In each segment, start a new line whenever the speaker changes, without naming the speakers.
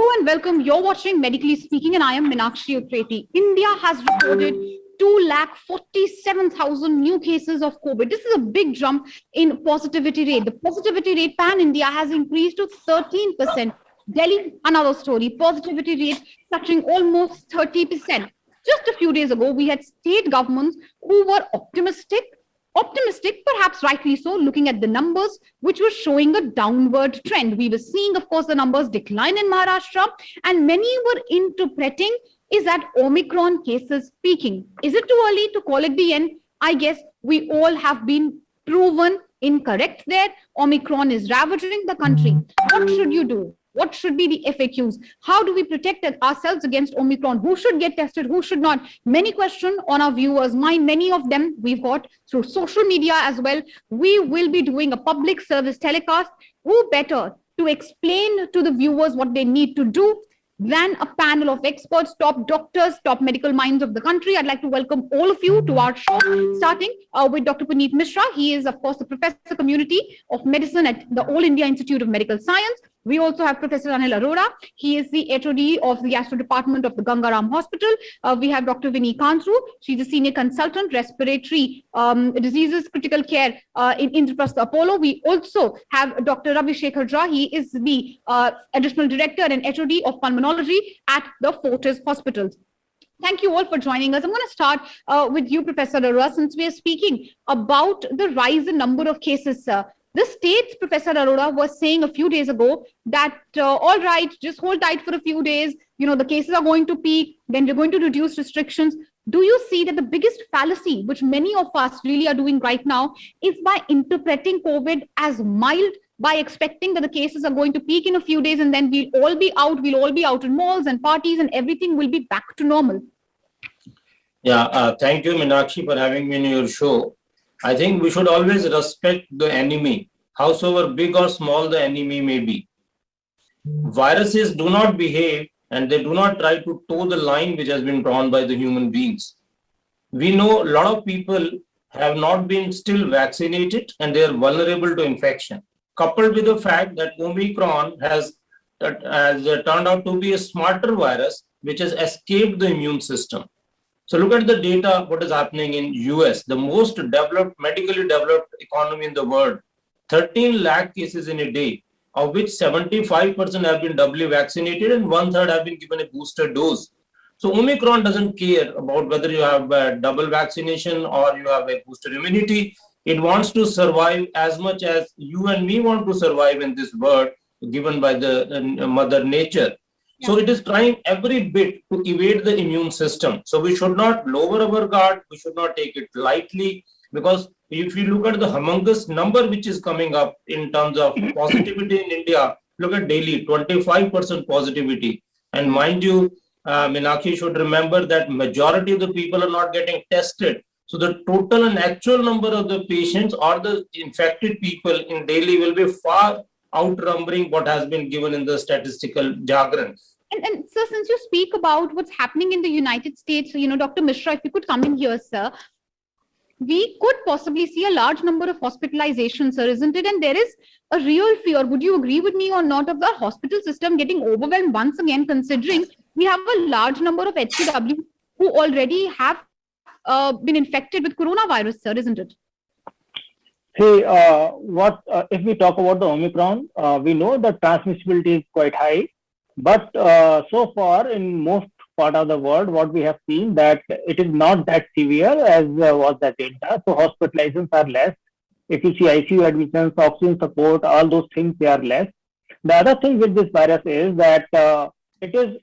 Hello and welcome. You're watching Medically Speaking and I am Meenakshi Upreti. India has recorded 247,000 new cases of COVID. This is a big jump in positivity rate. The positivity rate pan-India has increased to 13%. Delhi, another story. Positivity rate touching almost 30%. Just a few days ago, we had state governments who were optimistic, perhaps rightly so, looking at the numbers, which were showing a downward trend. We were seeing, of course, the numbers decline in Maharashtra, and many were interpreting, is that Omicron cases peaking? Is it too early to call it the end? I guess we all have been proven incorrect there. Omicron is ravaging the country. What should you do? What should be the FAQs? How do we protect ourselves against Omicron? Who should get tested? Who should not? Many questions on our viewers' mind. Many of them we've got through social media as well. We will be doing a public service telecast. Who better to explain to the viewers what they need to do than a panel of experts, top doctors, top medical minds of the country. I'd like to welcome all of you to our show, starting with Dr. Puneet Mishra. He is, of course, the Professor Community of Medicine at the All India Institute of Medical Science. We also have Professor Anil Arora. He is the HOD of the Gastro Department of the Gangaram Hospital. We have Dr. Vinny Kantru. She's a Senior Consultant, Respiratory Diseases, Critical Care in Indraprastha Apollo. We also have Dr. Ravi Shekhar Jha. He is the Additional Director and HOD of Pulmonology at the Fortis Hospitals. Thank you all for joining us. I'm going to start with you, Professor Arora, since we are speaking about the rise in number of cases, sir. The states, Professor Arora, was saying a few days ago that, all right, just hold tight for a few days. You know, the cases are going to peak, then we're going to reduce restrictions. Do you see that the biggest fallacy, which many of us really are doing right now, is by interpreting COVID as mild, by expecting that the cases are going to peak in a few days and then we'll all be out in malls and parties and everything will be back to normal?
Yeah, thank you, Meenakshi, for having me on your show. I think we should always respect the enemy, howsoever big or small the enemy may be. Viruses do not behave and they do not try to toe the line which has been drawn by the human beings. We know a lot of people have not been still vaccinated and they are vulnerable to infection. Coupled with the fact that Omicron has turned out to be a smarter virus which has escaped the immune system. So look at the data, what is happening in US, the most developed, medically developed economy in the world. 13 lakh cases in a day, of which 75% have been doubly vaccinated and 1/3 have been given a booster dose. So Omicron doesn't care about whether you have a double vaccination or you have a booster immunity. It wants to survive as much as you and me want to survive in this world given by the Mother Nature. So it is trying every bit to evade the immune system. So we should not lower our guard. We should not take it lightly, because if you look at the humongous number which is coming up in terms of positivity in India, look at Delhi, 25% positivity. And mind you, Meenakshi should remember that majority of the people are not getting tested. So the total and actual number of the patients or the infected people in Delhi will be far outnumbering what has been given in the statistical jargon.
And sir, since you speak about what's happening in the United States, you know, Dr. Mishra, if you could come in here, sir, we could possibly see a large number of hospitalizations, sir, isn't it? And there is a real fear, would you agree with me or not, of the hospital system getting overwhelmed once again, considering we have a large number of HCW who already have been infected with coronavirus, sir, isn't it?
See, if we talk about the Omicron, we know the transmissibility is quite high, but so far in most part of the world, what we have seen that it is not that severe as was the Delta. So hospitalizations are less. If you see ICU admissions, oxygen support, all those things, they are less. The other thing with this virus is that it is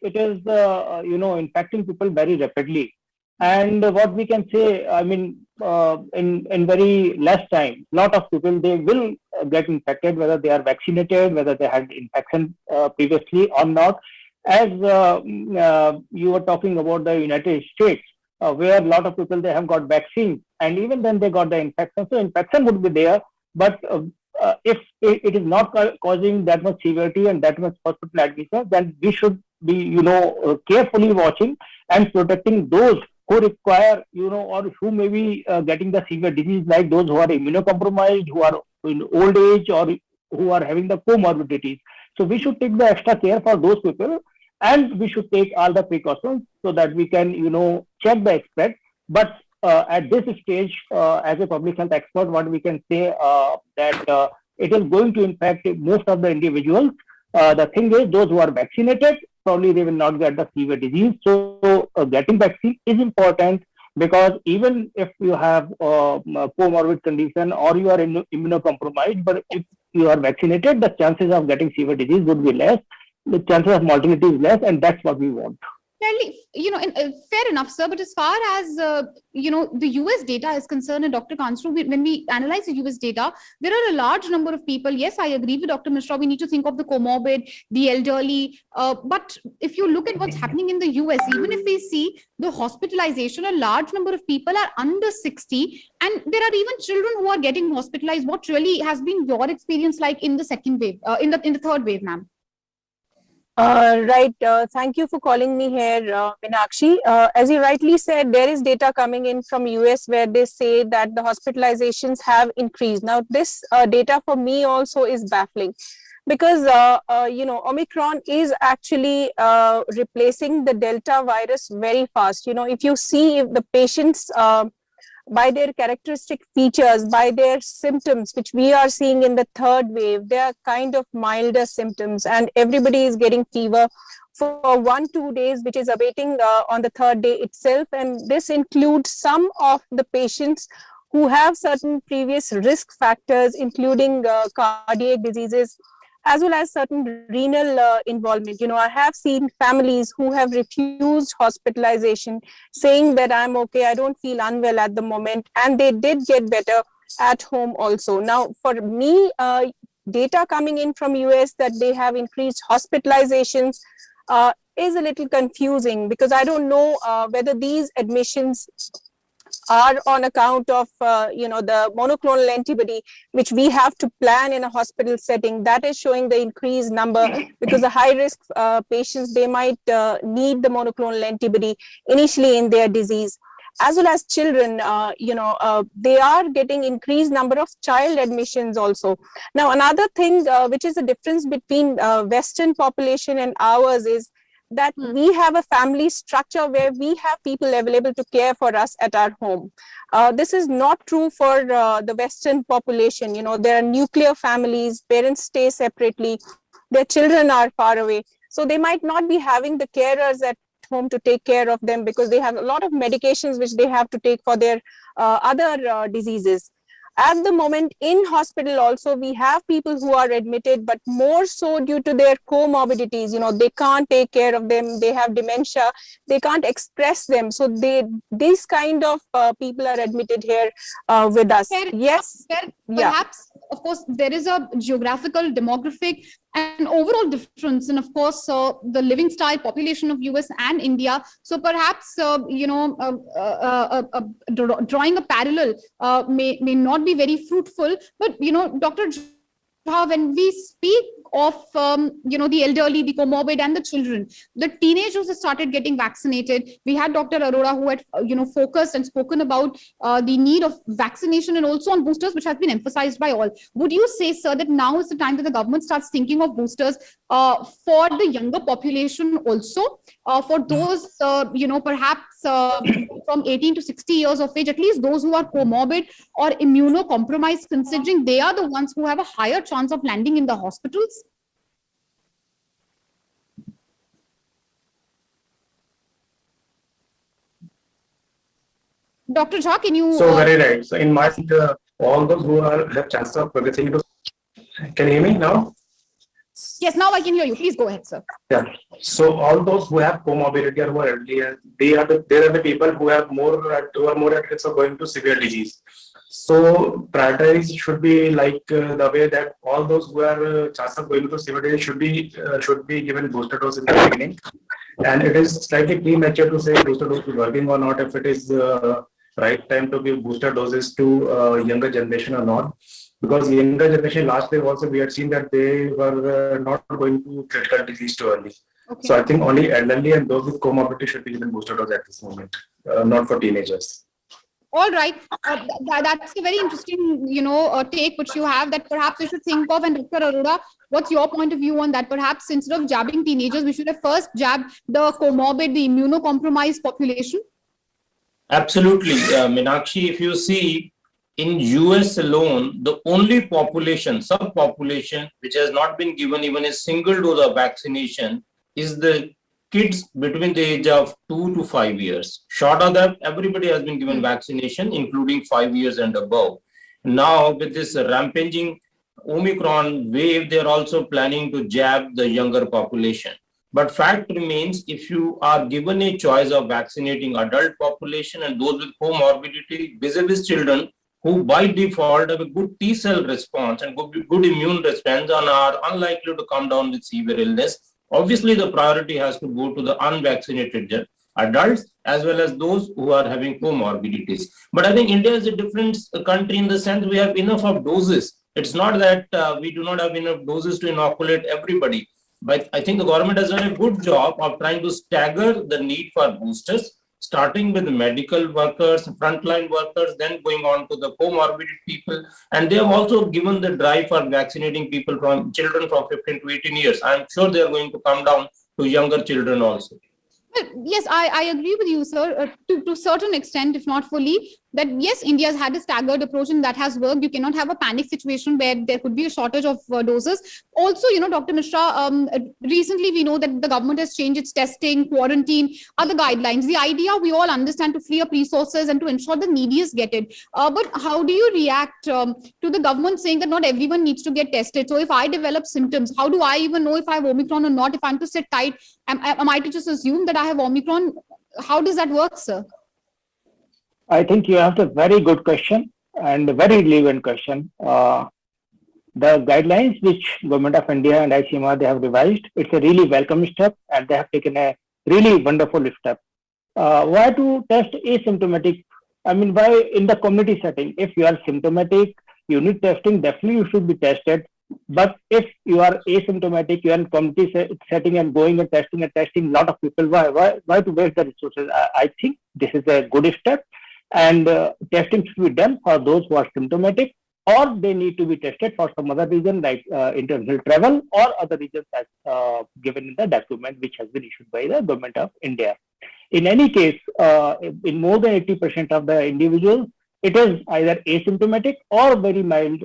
infecting people very rapidly. And what we can say, I mean, in very less time, lot of people, they will get infected, whether they are vaccinated, whether they had infection previously or not. As you were talking about the United States, where a lot of people, they have got vaccines, and even then they got the infection. So infection would be there, but if it is not causing that much severity and that much hospital admission, then we should be, carefully watching and protecting those who require, or who may be getting the severe disease, like those who are immunocompromised, who are in old age, or who are having the comorbidities. So we should take the extra care for those people, and we should take all the precautions so that we can, check the aspect. But at this stage, as a public health expert, what we can say that it is going to impact most of the individuals. The thing is, those who are vaccinated, probably they will not get the severe disease. So getting vaccine is important, because even if you have a comorbid condition or you are immunocompromised, but if you are vaccinated, the chances of getting severe disease would be less. The chances of mortality is less, and that's what we want.
Fairly, fair enough, sir. But as far as the US data is concerned, and Dr. Kansru, when we analyze the US data, there are a large number of people. Yes, I agree with Dr. Mishra. We need to think of the comorbid, the elderly. But if you look at what's happening in the US, even if we see the hospitalization, a large number of people are under 60, and there are even children who are getting hospitalized. What really has been your experience like in the second wave, in the third wave, ma'am?
Right. Thank you for calling me here, Meenakshi. As you rightly said, there is data coming in from US where they say that the hospitalizations have increased. Now, this data for me also is baffling, because Omicron is actually replacing the Delta virus very fast. If you see, if the patients by their characteristic features, by their symptoms, which we are seeing in the third wave, they are kind of milder symptoms, and everybody is getting fever for 1-2 days, which is abating on the third day itself. And this includes some of the patients who have certain previous risk factors, including cardiac diseases, as well as certain renal involvement. I have seen families who have refused hospitalization, saying that I'm okay, I don't feel unwell at the moment, and they did get better at home also. Now, for me, data coming in from US that they have increased hospitalizations is a little confusing, because I don't know whether these admissions are on account of the monoclonal antibody, which we have to plan in a hospital setting. That is showing the increased number, because the high risk patients, they might need the monoclonal antibody initially in their disease, as well as children. They are getting increased number of child admissions also. Now, another thing which is the difference between Western population and ours is that we have a family structure where we have people available to care for us at our home. This is not true for the Western population. There are nuclear families, parents stay separately, their children are far away. So they might not be having the carers at home to take care of them, because they have a lot of medications which they have to take for their other diseases. At the moment in hospital also, we have people who are admitted, but more so due to their comorbidities. They can't take care of them, they have dementia, they can't express them. So these kind of people are admitted here with us. Yes.
Perhaps, of course, there is a geographical, demographic, and overall difference, and of course, the living style, population of US and India. So perhaps, drawing a parallel may not be very fruitful. But Dr. when we speak of the elderly, the comorbid, and the children, the teenagers have started getting vaccinated. We had Dr. Arora, who had focused and spoken about the need of vaccination, and also on boosters, which has been emphasized by all. Would you say, sir, that now is the time that the government starts thinking of boosters for the younger population also, for those perhaps from 18 to 60 years of age, at least those who are comorbid or immunocompromised, considering they are the ones who have a higher chance of landing in the hospitals? Dr. Jha, can you...
So very right. So in my all those who have chance of progressing into... Can you hear me now?
Yes, now I can hear you. Please go ahead, sir.
Yeah. So all those who have comorbidity or who are elderly, they are the people who are more at risk of going to severe disease. So priorities should be like the way that all those who are chance of going to severe disease should be given booster dose in the beginning. And it is slightly premature to say booster dose is working or not, if it is right time to give booster doses to younger generation or not. Because younger generation, last year also we had seen that they were not going to critical disease too early. Okay. So I think only elderly and those with comorbidity should be given booster dose at this moment, not for teenagers.
All right. That's a very interesting, take which you have, that perhaps we should think of. And Dr. Arora, what's your point of view on that? Perhaps instead of jabbing teenagers, we should have first jabbed the comorbid, the immunocompromised population.
Absolutely. Meenakshi, if you see in US alone, the only population, subpopulation, which has not been given even a single dose of vaccination is the kids between the age of 2 to 5 years. Short of that, everybody has been given vaccination, including 5 years and above. Now, with this rampaging Omicron wave, they're also planning to jab the younger population. But fact remains, if you are given a choice of vaccinating adult population and those with comorbidity, vis-a-vis children who by default have a good T cell response and good immune response and are unlikely to come down with severe illness, obviously the priority has to go to the unvaccinated adults as well as those who are having comorbidities. But I think India is a different country in the sense we have enough of doses. It's not that we do not have enough doses to inoculate everybody. But I think the government has done a good job of trying to stagger the need for boosters, starting with medical workers, frontline workers, then going on to the comorbid people. And they have also given the drive for vaccinating people from children from 15 to 18 years. I'm sure they are going to come down to younger children also.
Yes, I agree with you, sir, to a certain extent, if not fully, that yes, India has had a staggered approach and that has worked. You cannot have a panic situation where there could be a shortage of doses. Also, Dr. Mishra, recently we know that the government has changed its testing, quarantine, other guidelines. The idea we all understand to free up resources and to ensure the neediest get it. But how do you react to the government saying that not everyone needs to get tested? So if I develop symptoms, how do I even know if I have Omicron or not? If I'm to sit tight, am I to just assume that I have Omicron? How does that work, sir?
I think you asked a very good question and a very relevant question. The guidelines which Government of India and ICMR they have revised, it's a really welcome step and they have taken a really wonderful step. Why to test asymptomatic? I mean, why in the community setting? If you are symptomatic, you need testing, definitely you should be tested. But if you are asymptomatic, you are in community setting and going and testing a lot of people, why to waste the resources? I think this is a good step. And testing should be done for those who are symptomatic, or they need to be tested for some other reason like international travel or other reasons as given in the document which has been issued by the Government of India. In any case, in more than 80% of the individuals, it is either asymptomatic or very mild,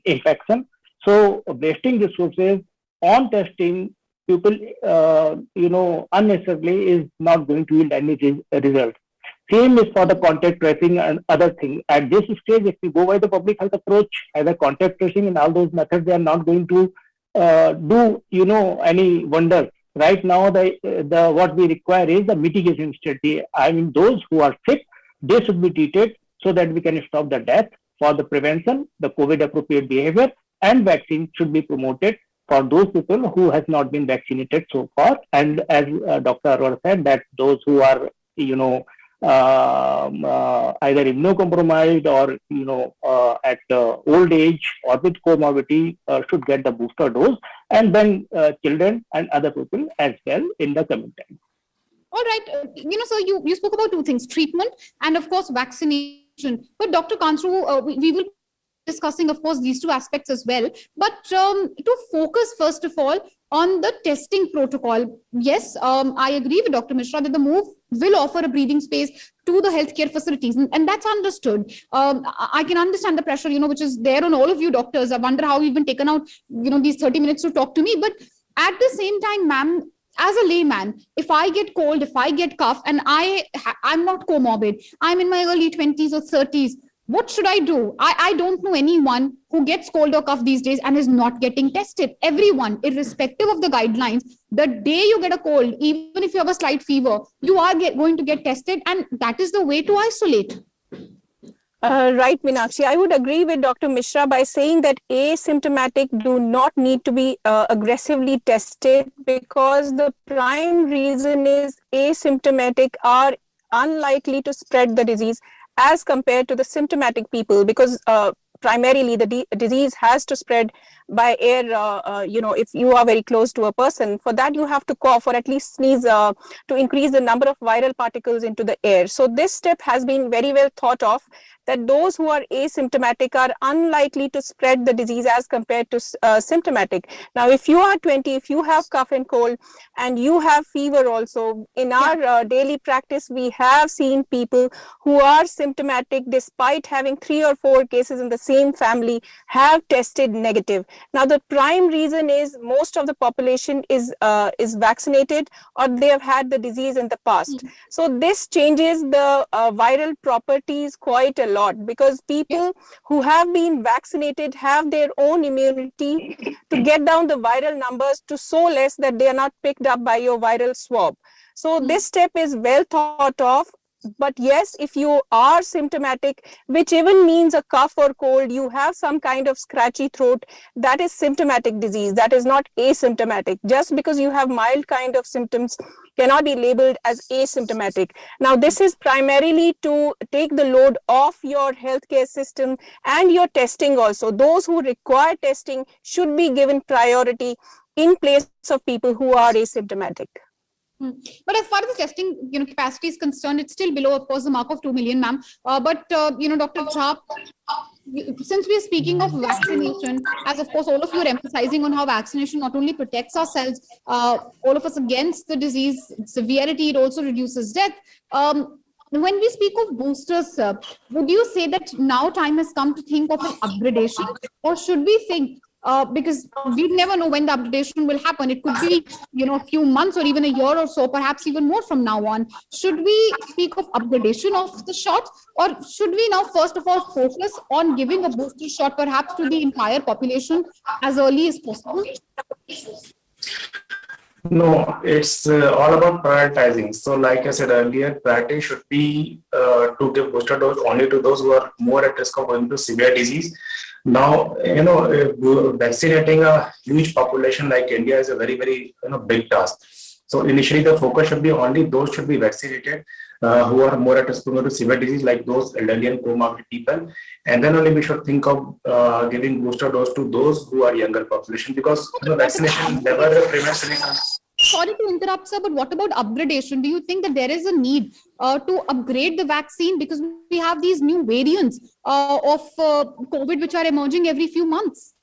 infection. So wasting resources on testing people, unnecessarily is not going to yield any result. Same is for the contact tracing and other things. At this stage, if we go by the public health approach, either contact tracing and all those methods, they are not going to do, any wonders. Right now, the what we require is the mitigation strategy. I mean, those who are sick, they should be treated so that we can stop the death. For the prevention, the COVID appropriate behavior and vaccine should be promoted for those people who has not been vaccinated so far. And as Dr. Arora said, that those who are, either immunocompromised or at old age or with comorbidity should get the booster dose, and then children and other people as well in the coming time.
All right. So you spoke about two things, treatment and of course vaccination. But Dr. Kantru, we will be discussing, of course, these two aspects as well. But to focus first of all on the testing protocol, yes, I agree with Dr. Mishra that the move will offer a breathing space to the healthcare facilities, and that's understood. I can understand the pressure, which is there on all of you doctors. I wonder how you've been taken out, these 30 minutes to talk to me. But at the same time, ma'am, as a layman, if I get cold, if I get cough, and I'm not comorbid, I'm in my early 20s or 30s, what should I do? I don't know anyone who gets cold or cough these days and is not getting tested. Everyone, irrespective of the guidelines, the day you get a cold, even if you have a slight fever, you are going to get tested, and that is the way to isolate.
Right, Meenakshi. I would agree with Dr. Mishra by saying that asymptomatic do not need to be aggressively tested, because the prime reason is asymptomatic are unlikely to spread the disease as compared to the symptomatic people, because primarily the disease has to spread by air, if you are very close to a person. For that, you have to cough or at least sneeze to increase the number of viral particles into the air. So this step has been very well thought of, that those who are asymptomatic are unlikely to spread the disease as compared to symptomatic. Now, if you are 20, if you have cough and cold and you have fever also, in our daily practice, we have seen people who are symptomatic despite having 3 or 4 cases in the same family have tested negative. Now, the prime reason is most of the population is vaccinated, or they have had the disease in the past. So this changes the viral properties quite a lot, because people who have been vaccinated have their own immunity to get down the viral numbers to so less that they are not picked up by your viral swab. So this step is well thought of. But yes, if you are symptomatic, which even means a cough or cold, you have some kind of scratchy throat, that is symptomatic disease. That is not asymptomatic. Just because you have mild kind of symptoms cannot be labeled as asymptomatic. Now, this is primarily to take the load off your healthcare system and your testing also. Those who require testing should be given priority in place of people who are asymptomatic.
But as far as the testing, capacity is concerned, it's still below, of course, the mark of 2 million, ma'am. But Dr. Jha, since we are speaking of vaccination, as of course all of you are emphasizing on how vaccination not only protects ourselves, all of us against the disease severity, it also reduces death. When we speak of boosters, sir, would you say that now time has come to think of an upgradation, or should we think? Because we never know when the updation will happen. It could be, a few months or even a year or so, perhaps even more from now on. Should we speak of upgradation of the shot, or should we now first of all focus on giving a booster shot perhaps to the entire population as early as possible?
No, it's all about prioritizing. So like I said earlier, priority should be to give booster dose only to those who are more at risk of going to severe disease. Now, vaccinating a huge population like India is a very, very big task. So initially the focus should be only those should be vaccinated who are more at risk of going to severe disease, like those elderly and comorbid people. And then only we should think of giving booster dose to those who are younger population, because vaccination never prevents anything.
Sorry to interrupt, sir, but what about upgradation? Do you think that there is a need to upgrade the vaccine, because we have these new variants of COVID which are emerging every few months?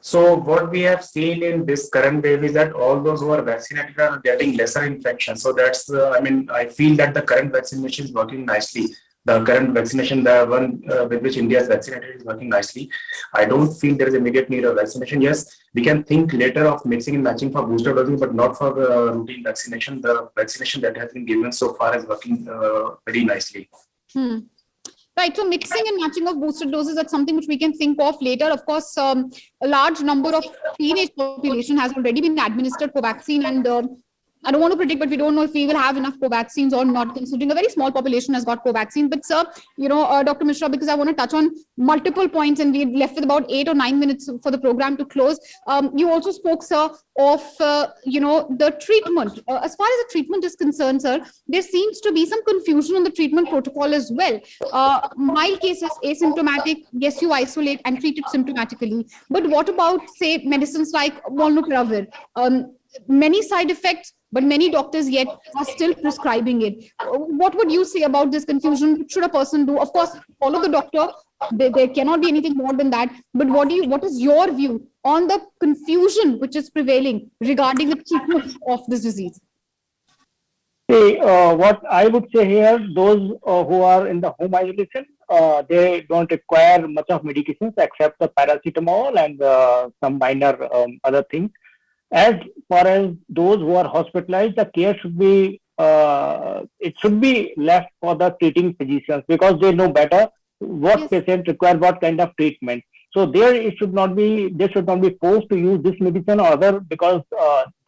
So what we have seen in this current wave is that all those who are vaccinated are getting lesser infection. So that's, I feel that the current vaccination is working nicely. The current vaccination, the one with which India is vaccinated, is working nicely. I don't feel there is immediate need of vaccination. Yes, we can think later of mixing and matching for booster dosing, but not for routine vaccination. The vaccination that has been given so far is working very nicely.
Right, so mixing and matching of booster doses, that's something which we can think of later. Of course, a large number of teenage population has already been administered Covaxin, and I don't want to predict, but we don't know if we will have enough Covaxins or not, considering a very small population has got Covaxin. But sir, Dr. Mishra, because I want to touch on multiple points and we're left with about 8 or 9 minutes for the program to close. You also spoke, sir, of, the treatment. As far as the treatment is concerned, sir, there seems to be some confusion on the treatment protocol as well. Mild cases, asymptomatic, yes, you isolate and treat it symptomatically. But what about, say, medicines like molnupiravir? Many side effects, but many doctors yet are still prescribing it. What would you say about this confusion? What should a person do? Of course, follow the doctor. There cannot be anything more than that. But what is your view on the confusion which is prevailing regarding the treatment of this disease?
See, what I would say here, those who are in the home isolation, they don't require much of medications except the paracetamol and some minor other things. As far as those who are hospitalized, the care should be, it should be left for the treating physicians, because they know better what patient requires what kind of treatment. So they should not be forced to use this medicine or other, because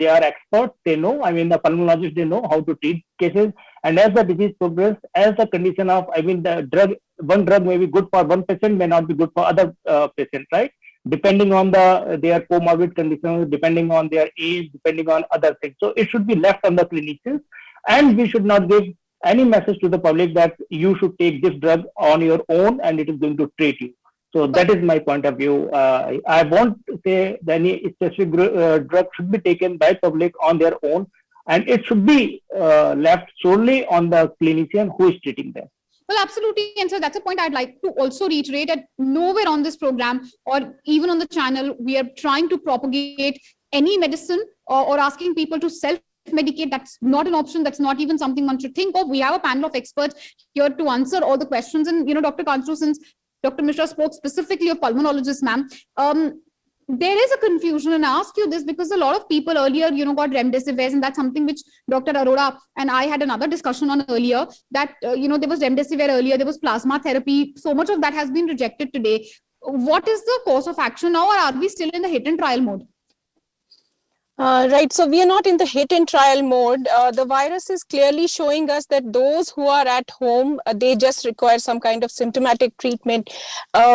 they are experts. They know, the pulmonologists, they know how to treat cases. And as the disease progresses, as the condition of, one drug may be good for one patient, may not be good for other patients, right? Depending on their comorbid conditions, depending on their age, depending on other things. So it should be left on the clinicians, and we should not give any message to the public that you should take this drug on your own and it is going to treat you. So that is my point of view. I won't say that any specific drug should be taken by public on their own, and it should be left solely on the clinician who is treating them.
Well, absolutely. And so that's a point I'd like to also reiterate that nowhere on this program or even on the channel, we are trying to propagate any medicine or asking people to self-medicate. That's not an option. That's not even something one should think of. We have a panel of experts here to answer all the questions. And, Dr. Kanchru, since Dr. Mishra spoke specifically of pulmonologists, ma'am, there is a confusion, and I ask you this because a lot of people earlier, got remdesivir, and that's something which Dr. Arora and I had another discussion on earlier, that, there was remdesivir earlier, there was plasma therapy. So much of that has been rejected today. What is the course of action now, or are we still in the hit and trial mode?
Right. So we are not in the hit and trial mode. The virus is clearly showing us that those who are at home, they just require some kind of symptomatic treatment,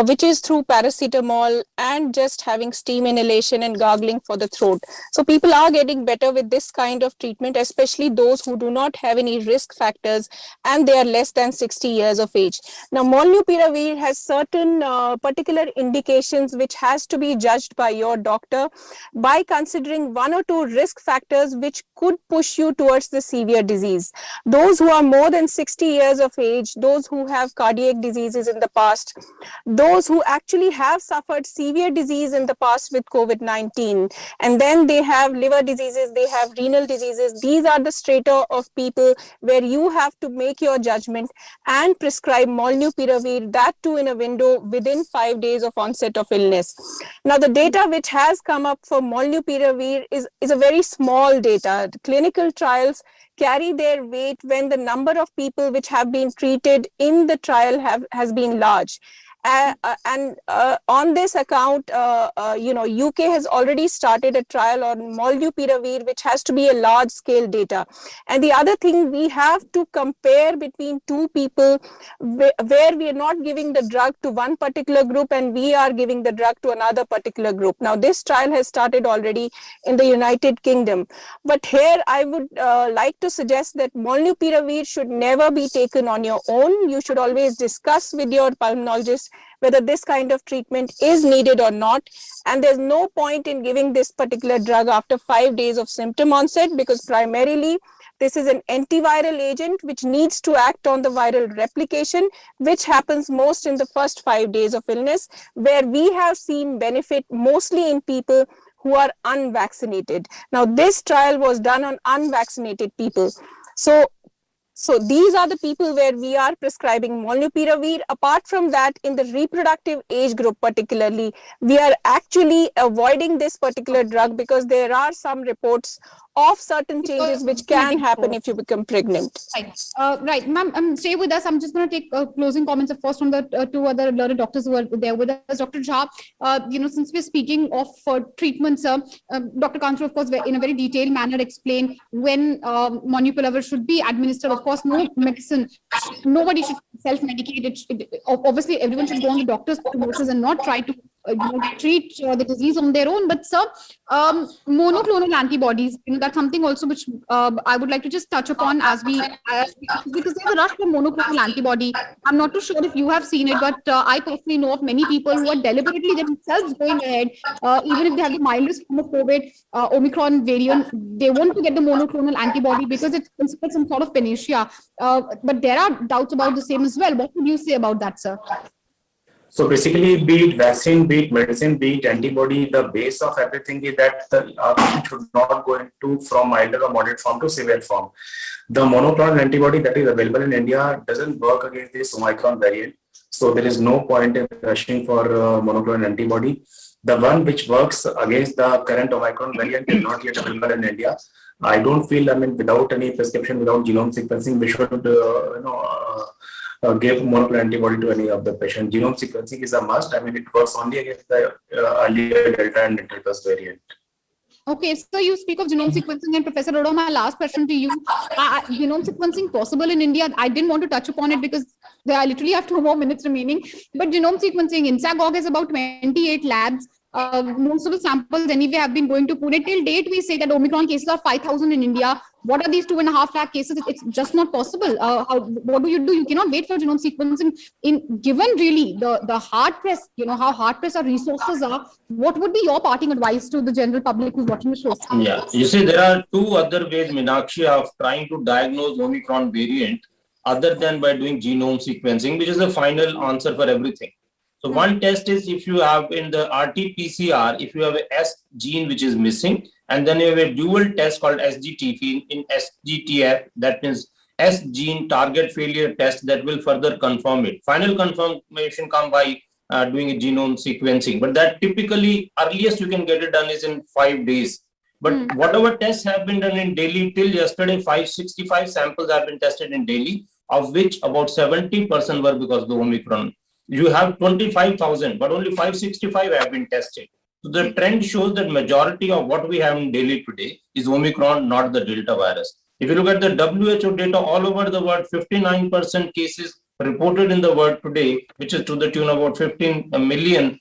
which is through paracetamol and just having steam inhalation and gargling for the throat. So people are getting better with this kind of treatment, especially those who do not have any risk factors and they are less than 60 years of age. Now, molnupiravir has certain particular indications which has to be judged by your doctor by considering one or two risk factors which could push you towards the severe disease. Those who are more than 60 years of age, those who have cardiac diseases in the past, those who actually have suffered severe disease in the past with COVID-19, and then they have liver diseases, they have renal diseases. These are the strata of people where you have to make your judgment and prescribe molnupiravir, that too in a window within 5 days of onset of illness. Now, the data which has come up for molnupiravir is a very small data. The clinical trials carry their weight when the number of people which have been treated in the trial has been large. On this account, UK has already started a trial on molnupiravir, which has to be a large-scale data. And the other thing, we have to compare between two people where we are not giving the drug to one particular group and we are giving the drug to another particular group. Now, this trial has started already in the United Kingdom. But here, I would like to suggest that molnupiravir should never be taken on your own. You should always discuss with your pulmonologist whether this kind of treatment is needed or not. And there's no point in giving this particular drug after 5 days of symptom onset, because primarily this is an antiviral agent which needs to act on the viral replication, which happens most in the first 5 days of illness, where we have seen benefit mostly in people who are unvaccinated. Now, this trial was done on unvaccinated people. So these are the people where we are prescribing molnupiravir. Apart from that, in the reproductive age group particularly, we are actually avoiding this particular drug because there are some reports of certain changes which can happen if you become pregnant.
Right. Ma'am, stay with us. I'm just going to take closing comments, of course, from the two other learned doctors who are there with us. Dr. Jha, since we're speaking of treatments, Dr. Kanchru, of course, in a very detailed manner explained when molnupiravir should be administered. Of course, no medicine, nobody should self-medicate. Obviously, everyone should go on the doctor's promotions and not try to treat the disease on their own. But sir, monoclonal antibodies, that's something also which I would like to just touch upon as because there's a rush for monoclonal antibody. I'm not too sure if you have seen it, but I personally know of many people who are deliberately themselves going ahead, even if they have the mildest form of COVID, Omicron variant, they want to get the monoclonal antibody because it's considered some sort of panacea. But there are doubts about the same as well. What would you say about that, sir?
So basically, be it vaccine, be it medicine, be it antibody, the base of everything is that the patient should not go into from milder or moderate form to severe form. The monoclonal antibody that is available in India doesn't work against this Omicron variant. So there is no point in rushing for monoclonal antibody. The one which works against the current Omicron variant is not yet available in India. I don't feel, without any prescription, without genome sequencing, we should, give monoclonal antibody to any of the patient. Genome sequencing is a must. It works only against the earlier Delta and Delta Plus variant.
Okay, so you speak of genome sequencing, and Professor Rodo, my last question to you. Genome sequencing possible in India? I didn't want to touch upon it because I literally have 2 more minutes remaining. But genome sequencing, INSAGOG has about 28 labs. Most of the samples anyway have been going to Pune. Till date, we say that Omicron cases are 5,000 in India. what are these 2.5 lakh cases? It's just not possible. What do? You cannot wait for genome sequencing. Given really the hard press, how hard pressed our resources are, what would be your parting advice to the general public who's watching the show?
Yeah, you see, there are two other ways, Meenakshi, of trying to diagnose Omicron variant other than by doing genome sequencing, which is the final answer for everything. So one test is if you have in the RT-PCR, if you have a S gene which is missing, and then you have a dual test called SGTF. In SGTF, that means S gene target failure test that will further confirm it. Final confirmation come by doing a genome sequencing, but that typically earliest you can get it done is in 5 days. But whatever tests have been done in Delhi till yesterday, 565 samples have been tested in Delhi, of which about 70% were because of the Omicron. You have 25,000, but only 565 have been tested. So the trend shows that majority of what we have in Delhi today is Omicron, not the Delta virus. If you look at the WHO data all over the world, 59% cases reported in the world today, which is to the tune of about 15 million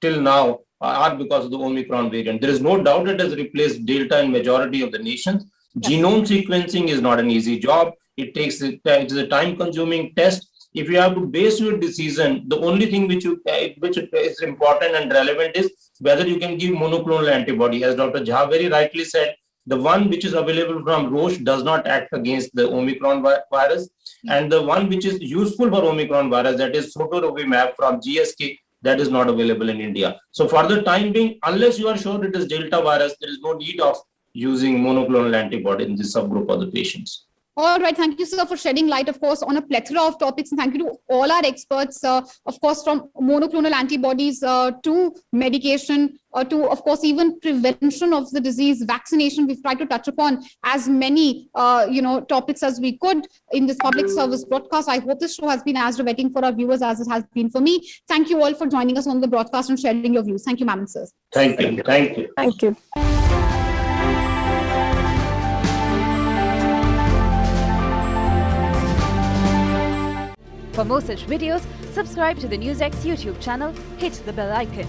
till now, are because of the Omicron variant. There is no doubt it has replaced Delta in majority of the nations. Genome sequencing is not an easy job. It is a time-consuming test. If you have to base your decision, the only thing which is important and relevant is whether you can give monoclonal antibody. As Dr. Jha very rightly said, the one which is available from Roche does not act against the Omicron virus, and the one which is useful for Omicron virus, that is Sotorovimab from GSK, that is not available in India. So for the time being, unless you are sure it is Delta virus, there is no need of using monoclonal antibody in this subgroup of the patients.
All right. Thank you, sir, for shedding light, of course, on a plethora of topics. And thank you to all our experts, of course, from monoclonal antibodies to medication, to, of course, even prevention of the disease, vaccination. We've tried to touch upon as many, topics as we could in this public service broadcast. I hope this show has been as riveting for our viewers as it has been for me. Thank you all for joining us on the broadcast and sharing your views. Thank you, ma'am and sirs.
Thank you. Thank you.
Thank you.
For more such videos, subscribe to the NewsX YouTube channel, hit the bell icon.